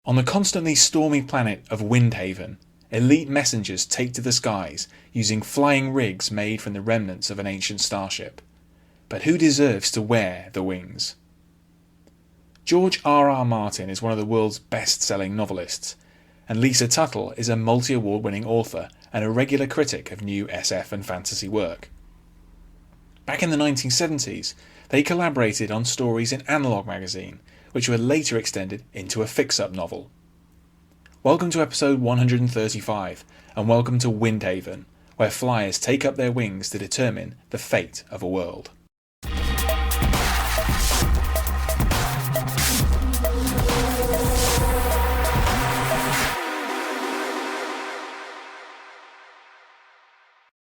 On the constantly stormy planet of Windhaven, elite messengers take to the skies using flying rigs made from the remnants of an ancient starship. But who deserves to wear the wings? George R. Martin is one of the world's best-selling novelists, and Lisa Tuttle is a multi-award-winning author and a regular critic of new SF and fantasy work. Back in the 1970s, they collaborated on stories in Analog magazine, which were later extended into a fix-up novel. Welcome to episode 135, and welcome to Windhaven, where flyers take up their wings to determine the fate of a world.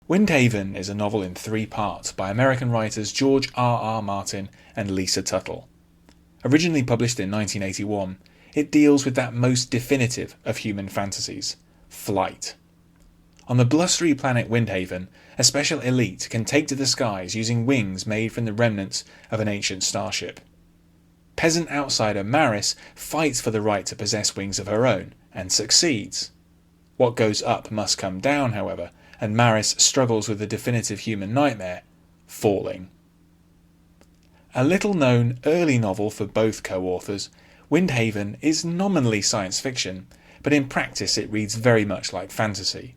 Windhaven is a novel in 3 parts by American writers George R. Martin and Lisa Tuttle. Originally published in 1981, it deals with that most definitive of human fantasies, flight. On the blustery planet Windhaven, a special elite can take to the skies using wings made from the remnants of an ancient starship. Peasant outsider Maris fights for the right to possess wings of her own, and succeeds. What goes up must come down, however, and Maris struggles with the definitive human nightmare, falling. A little-known early novel for both co-authors, Windhaven is nominally science fiction, but in practice it reads very much like fantasy.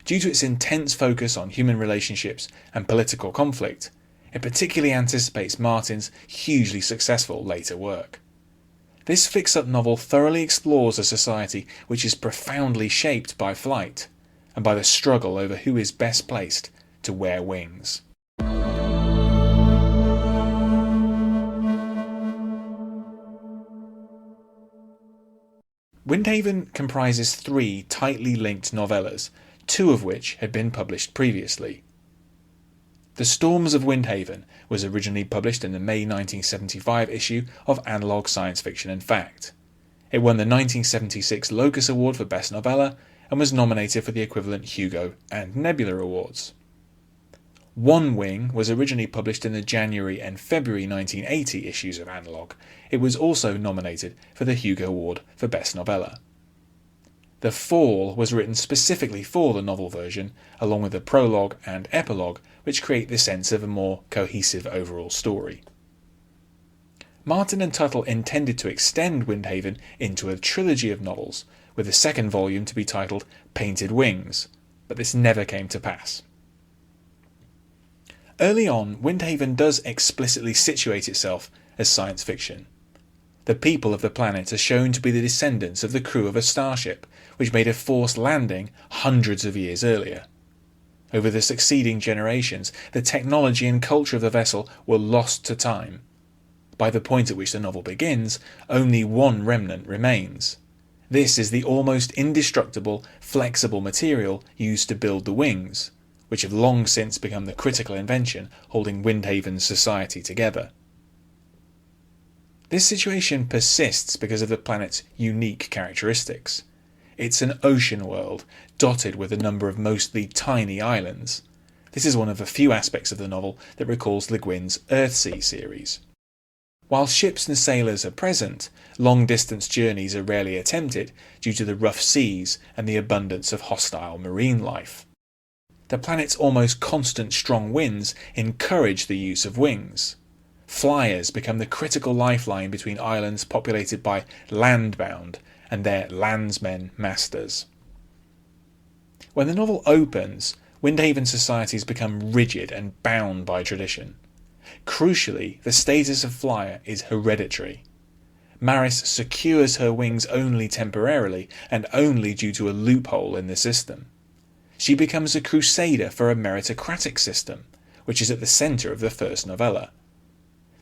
Due to its intense focus on human relationships and political conflict, it particularly anticipates Martin's hugely successful later work. This fix-up novel thoroughly explores a society which is profoundly shaped by flight, and by the struggle over who is best placed to wear wings. Windhaven comprises 3 tightly linked novellas, 2 of which had been published previously. The Storms of Windhaven was originally published in the May 1975 issue of Analog Science Fiction and Fact. It won the 1976 Locus Award for Best Novella and was nominated for the equivalent Hugo and Nebula Awards. One Wing was originally published in the January and February 1980 issues of Analog. It was also nominated for the Hugo Award for Best Novella. The Fall was written specifically for the novel version, along with the prologue and epilogue, which create the sense of a more cohesive overall story. Martin and Tuttle intended to extend Windhaven into a trilogy of novels, with the second volume to be titled Painted Wings, but this never came to pass. Early on, Windhaven does explicitly situate itself as science fiction. The people of the planet are shown to be the descendants of the crew of a starship, which made a forced landing hundreds of years earlier. Over the succeeding generations, the technology and culture of the vessel were lost to time. By the point at which the novel begins, only one remnant remains. This is the almost indestructible, flexible material used to build the wings, which have long since become the critical invention holding Windhaven's society together. This situation persists because of the planet's unique characteristics. It's an ocean world, dotted with a number of mostly tiny islands. This is one of the few aspects of the novel that recalls Le Guin's Earthsea series. While ships and sailors are present, long-distance journeys are rarely attempted due to the rough seas and the abundance of hostile marine life. The planet's almost constant strong winds encourage the use of wings. Flyers become the critical lifeline between islands populated by landbound and their landsmen masters. When the novel opens, Windhaven societies become rigid and bound by tradition. Crucially, the status of flyer is hereditary. Maris secures her wings only temporarily and only due to a loophole in the system. She becomes a crusader for a meritocratic system, which is at the centre of the first novella.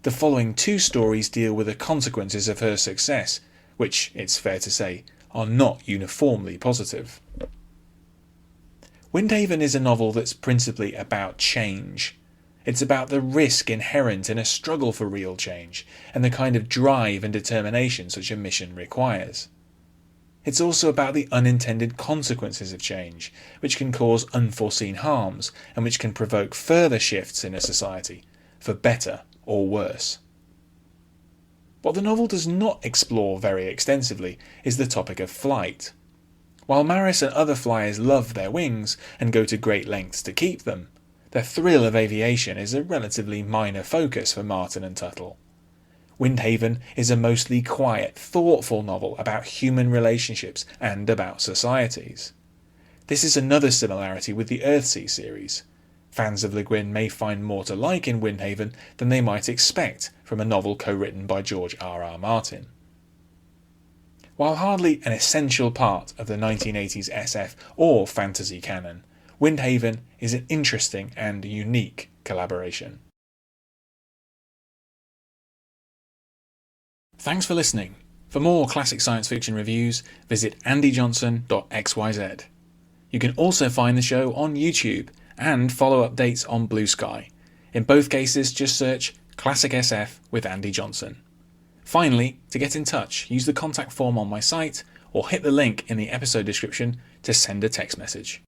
The following 2 stories deal with the consequences of her success, which, it's fair to say, are not uniformly positive. Windhaven is a novel that's principally about change. It's about the risk inherent in a struggle for real change, and the kind of drive and determination such a mission requires. It's also about the unintended consequences of change, which can cause unforeseen harms, and which can provoke further shifts in a society, for better or worse. What the novel does not explore very extensively is the topic of flight. While Maris and other flyers love their wings and go to great lengths to keep them, the thrill of aviation is a relatively minor focus for Martin and Tuttle. Windhaven is a mostly quiet, thoughtful novel about human relationships and about societies. This is another similarity with the Earthsea series. Fans of Le Guin may find more to like in Windhaven than they might expect from a novel co-written by George R.R. Martin. While hardly an essential part of the 1980s SF or fantasy canon, Windhaven is an interesting and unique collaboration. Thanks for listening. For more classic science fiction reviews, visit andyjohnson.xyz. You can also find the show on YouTube and follow updates on Blue Sky. In both cases, just search Classic SF with Andy Johnson. Finally, to get in touch, use the contact form on my site or hit the link in the episode description to send a text message.